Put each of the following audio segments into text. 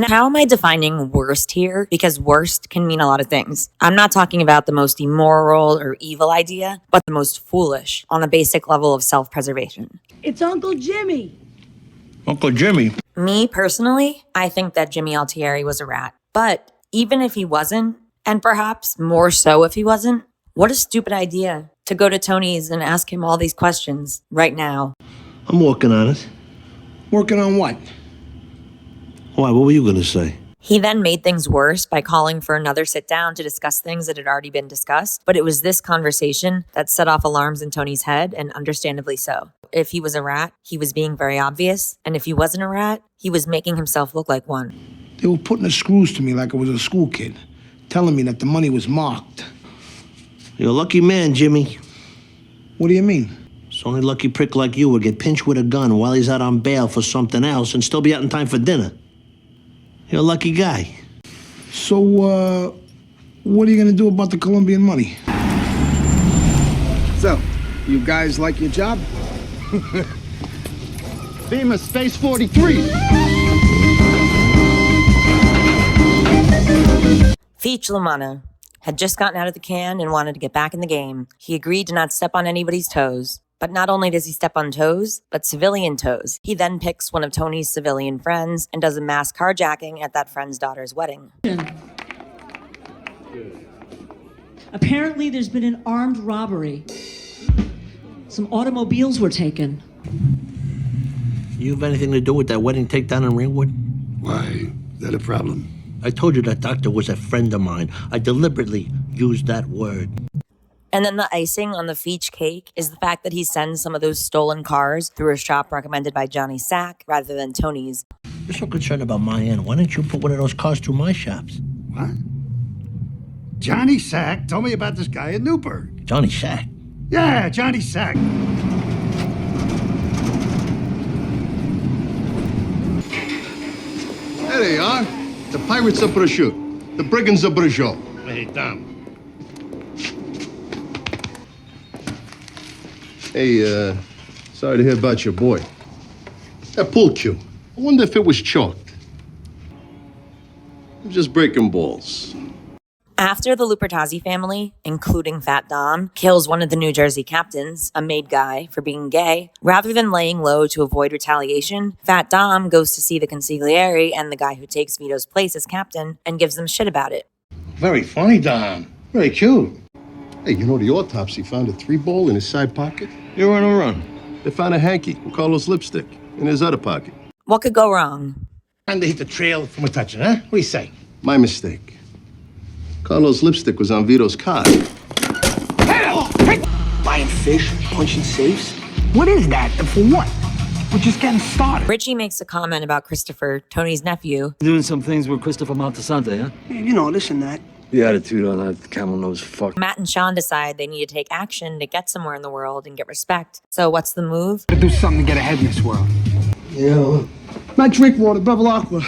how am I defining worst here? Because worst can mean a lot of things. I'm not talking about the most immoral or evil idea, but the most foolish on a basic level of self-preservation. It's Uncle Jimmy. Uncle Jimmy? Me, personally, I think that Jimmy Altieri was a rat. But even if he wasn't, and perhaps more so if he wasn't, what a stupid idea to go to Tony's and ask him all these questions right now. I'm working on it. Working on what? Why, what were you gonna say? He then made things worse by calling for another sit down to discuss things that had already been discussed. But it was this conversation that set off alarms in Tony's head, and understandably so. If he was a rat, he was being very obvious. And if he wasn't a rat, he was making himself look like one. They were putting the screws to me like I was a school kid, telling me that the money was marked. You're a lucky man, Jimmy. What do you mean? It's only a lucky prick like you would get pinched with a gun while he's out on bail for something else and still be out in time for dinner. You're a lucky guy. So, what are you gonna do about the Colombian money? So, you guys like your job? Beamer Space 43. Feech La Manna had just gotten out of the can and wanted to get back in the game. He agreed to not step on anybody's toes. But not only does he step on toes, but civilian toes. He then picks one of Tony's civilian friends and does a mass carjacking at that friend's daughter's wedding. Apparently there's been an armed robbery. Some automobiles were taken. You have anything to do with that wedding takedown in Ringwood? Why, is that a problem? I told you that doctor was a friend of mine. I deliberately used that word. And then the icing on the Feech cake is the fact that he sends some of those stolen cars through a shop recommended by Johnny Sack rather than Tony's. You're so concerned about my end. Why don't you put one of those cars through my shops? What? Johnny Sack told me about this guy in Newburgh. Johnny Sack? Yeah, Johnny Sack. There they are. The pirates of Brashu. The brigands of Brasho. Hey, Dom. Hey, sorry to hear about your boy. That pool cue. I wonder if it was chalked. I'm just breaking balls. After the Lupertazzi family, including Fat Dom, kills one of the New Jersey captains, a made guy, for being gay, rather than laying low to avoid retaliation, Fat Dom goes to see the consigliere and the guy who takes Vito's place as captain and gives them shit about it. Very funny, Dom. Very cute. Hey, you know the autopsy found a 3-ball in his side pocket? You're on a run. They found a hanky and Carlos lipstick in his other pocket. What could go wrong? Time to hit the trail from a touching, huh? What do you say? My mistake. Carlos' lipstick was on Vito's card. Buying fish, punching safes? What is that? And for what? We're just getting started. Richie makes a comment about Christopher, Tony's nephew. Doing some things with Christopher Montesante, huh? You know, this and that. The attitude on that camel-nosed fuck. Matt and Sean decide they need to take action to get somewhere in the world and get respect. So what's the move? To do something to get ahead in this world. Yeah. My drink water, Bevilaqua.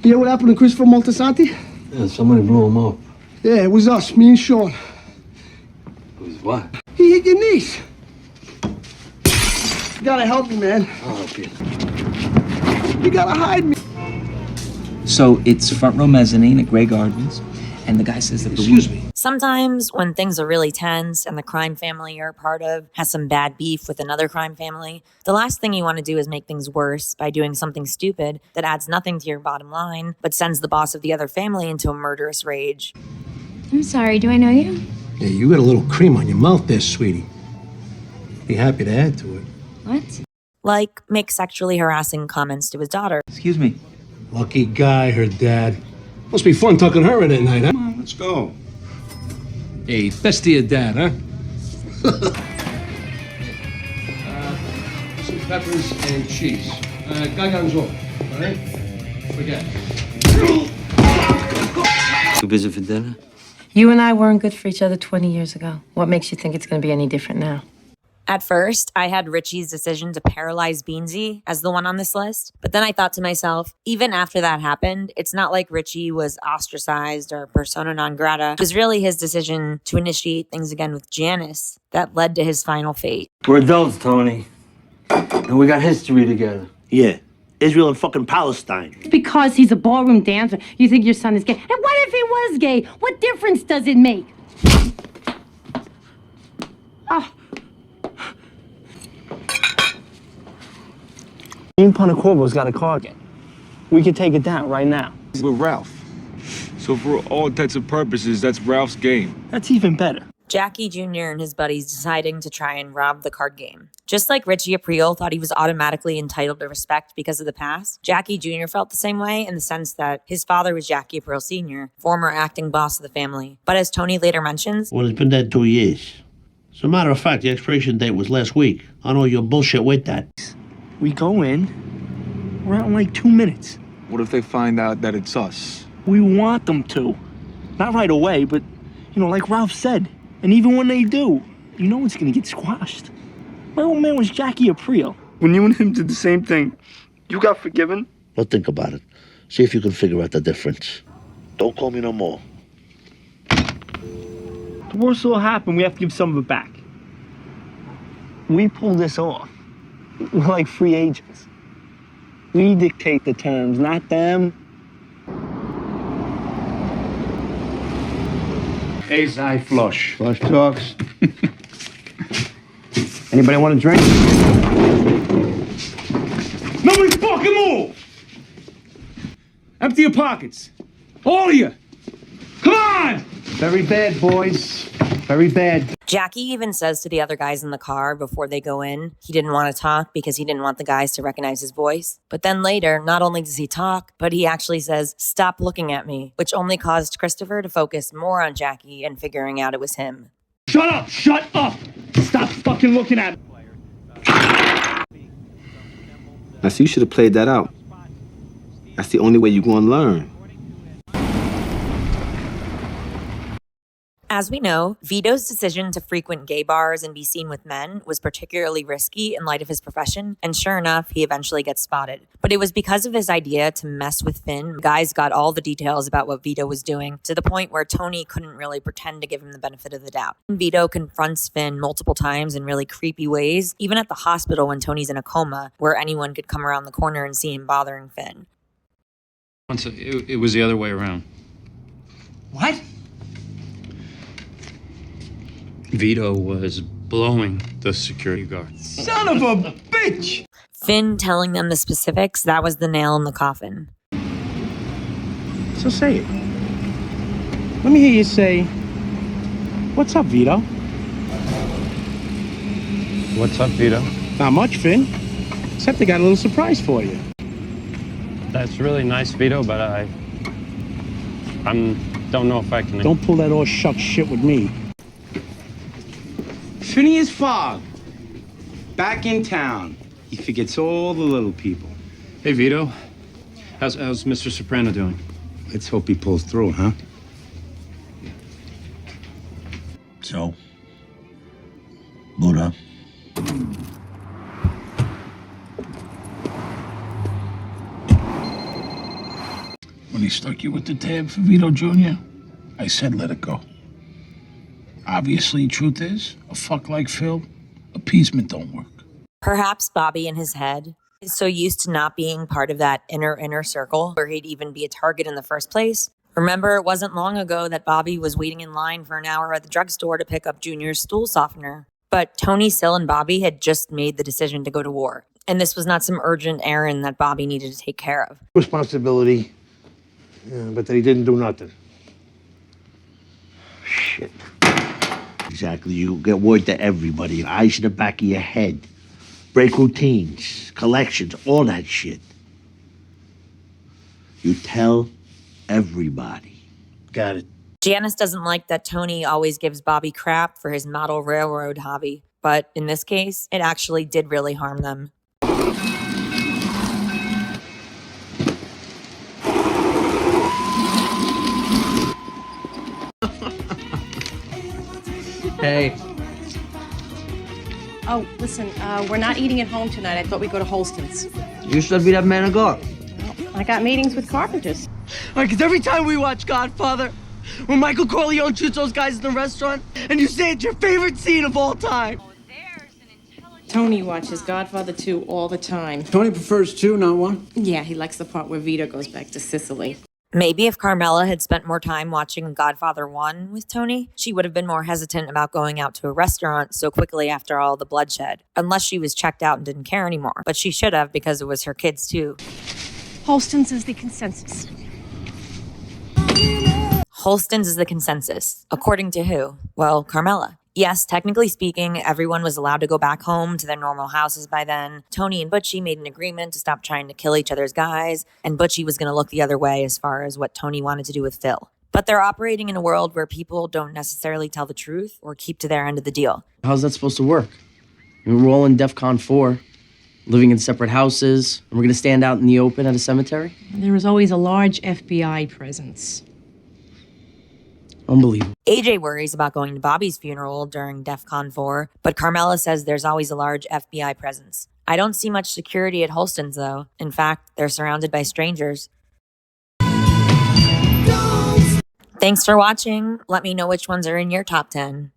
You know what happened to Christopher Montesante? Yeah, somebody blew him up. Yeah, it was us, me and Sean. It was what? He hit your niece. You gotta help me, man. I'll help you. You gotta hide me. So it's front row mezzanine at Grey Gardens, and the guy says that the... Excuse me. Sometimes when things are really tense and the crime family you're a part of has some bad beef with another crime family, the last thing you want to do is make things worse by doing something stupid that adds nothing to your bottom line, but sends the boss of the other family into a murderous rage. I'm sorry, do I know you? Yeah, you got a little cream on your mouth there, sweetie. Be happy to add to it. What? Like, make sexually harassing comments to his daughter. Excuse me. Lucky guy, her dad. Must be fun tucking her in at night, huh? Come on, let's go. Hey, best of your dad, huh? Some peppers and cheese. Gargonzola, all right? Forget. Too busy for dinner? You and I weren't good for each other 20 years ago. What makes you think it's going to be any different now? At first, I had Richie's decision to paralyze Beansy as the one on this list. But then I thought to myself, even after that happened, it's not like Richie was ostracized or persona non grata. It was really his decision to initiate things again with Janice that led to his final fate. We're adults, Tony. And we got history together. Yeah, Israel and fucking Palestine. Because he's a ballroom dancer, you think your son is gay. And what if he was gay? What difference does it make? Oh. Me and Panacorvo's got a car gang. We could take it down right now. With Ralph. So for all intents and purposes, that's Ralph's game. That's even better. Jackie Jr. and his buddies deciding to try and rob the card game. Just like Richie Aprile thought he was automatically entitled to respect because of the past, Jackie Jr. felt the same way in the sense that his father was Jackie Aprile Sr., former acting boss of the family. But as Tony later mentions, well, it's been dead 2 years. As a matter of fact, the expiration date was last week. I know your bullshit with that. We go in, we're out in like 2 minutes. What if they find out that it's us? We want them to. Not right away, but, like Ralph said. And even when they do, you know it's gonna get squashed. My old man was Jackie Aprile. When you and him did the same thing, you got forgiven? Well, think about it. See if you can figure out the difference. Don't call me no more. The worst will happen, we have to give some of it back. We pull this off. We're like free agents. We dictate the terms, not them. Ace high flush. Flush talks. Anybody want a drink? Nobody fucking move! Empty your pockets. All of you! Come on! Very bad, boys. Very bad. Jackie even says to the other guys in the car before they go in, he didn't want to talk because he didn't want the guys to recognize his voice. But then later, not only does he talk, but he actually says, "Stop looking at me," which only caused Christopher to focus more on Jackie and figuring out it was him. Shut up! Shut up! Stop fucking looking at me! I see you should have played that out. That's the only way you're going to learn. As we know, Vito's decision to frequent gay bars and be seen with men was particularly risky in light of his profession, and sure enough, he eventually gets spotted. But it was because of his idea to mess with Finn. Guys got all the details about what Vito was doing, to the point where Tony couldn't really pretend to give him the benefit of the doubt. Vito confronts Finn multiple times in really creepy ways, even at the hospital when Tony's in a coma, where anyone could come around the corner and see him bothering Finn. It was the other way around. What? Vito was blowing the security guard. Son of a bitch! Finn telling them the specifics, that was the nail in the coffin. So say it. Let me hear you say, "What's up, Vito?" What's up, Vito? Not much, Finn. Except I got a little surprise for you. That's really nice, Vito, but I don't know if I can... Don't pull that all shuck shit with me. Phineas Fogg, back in town. He forgets all the little people. Hey, Vito. How's Mr. Soprano doing? Let's hope he pulls through, huh? So, Buddha. When he stuck you with the tab for Vito Jr., I said let it go. Obviously, truth is, a fuck like Phil, appeasement don't work. Perhaps Bobby in his head is so used to not being part of that inner circle where he'd even be a target in the first place. Remember, it wasn't long ago that Bobby was waiting in line for an hour at the drugstore to pick up Junior's stool softener. But Tony, Sil, and Bobby had just made the decision to go to war. And this was not some urgent errand that Bobby needed to take care of. Responsibility, but that he didn't do nothing. Shit. Exactly. You get word to everybody. Eyes in the back of your head. Break routines, collections, all that shit. You tell everybody. Got it. Janice doesn't like that Tony always gives Bobby crap for his model railroad hobby. But in this case, it actually did really harm them. Hey. Oh, listen, we're not eating at home tonight. I thought we'd go to Holsten's. You should be that man of God. I got meetings with carpenters. All right, because every time we watch Godfather, when Michael Corleone shoots those guys in the restaurant, and you say it's your favorite scene of all time. Tony watches Godfather 2 all the time. Tony prefers 2, not 1. Yeah, he likes the part where Vito goes back to Sicily. Maybe if Carmela had spent more time watching Godfather 1 with Tony, she would have been more hesitant about going out to a restaurant so quickly after all the bloodshed. Unless she was checked out and didn't care anymore. But she should have because it was her kids too. Holsten's is the consensus. Holsten's is the consensus. According to who? Well, Carmela. Yes, technically speaking, everyone was allowed to go back home to their normal houses by then. Tony and Butchie made an agreement to stop trying to kill each other's guys, and Butchie was going to look the other way as far as what Tony wanted to do with Phil. But they're operating in a world where people don't necessarily tell the truth or keep to their end of the deal. How's that supposed to work? We're all in DEFCON 4, living in separate houses, and we're going to stand out in the open at a cemetery? There is always a large FBI presence. Unbelievable. AJ worries about going to Bobby's funeral during DEFCON 4, but Carmela says there's always a large FBI presence. I don't see much security at Holsten's, though. In fact, they're surrounded by strangers. Thanks for watching. Let me know which ones are in your top 10.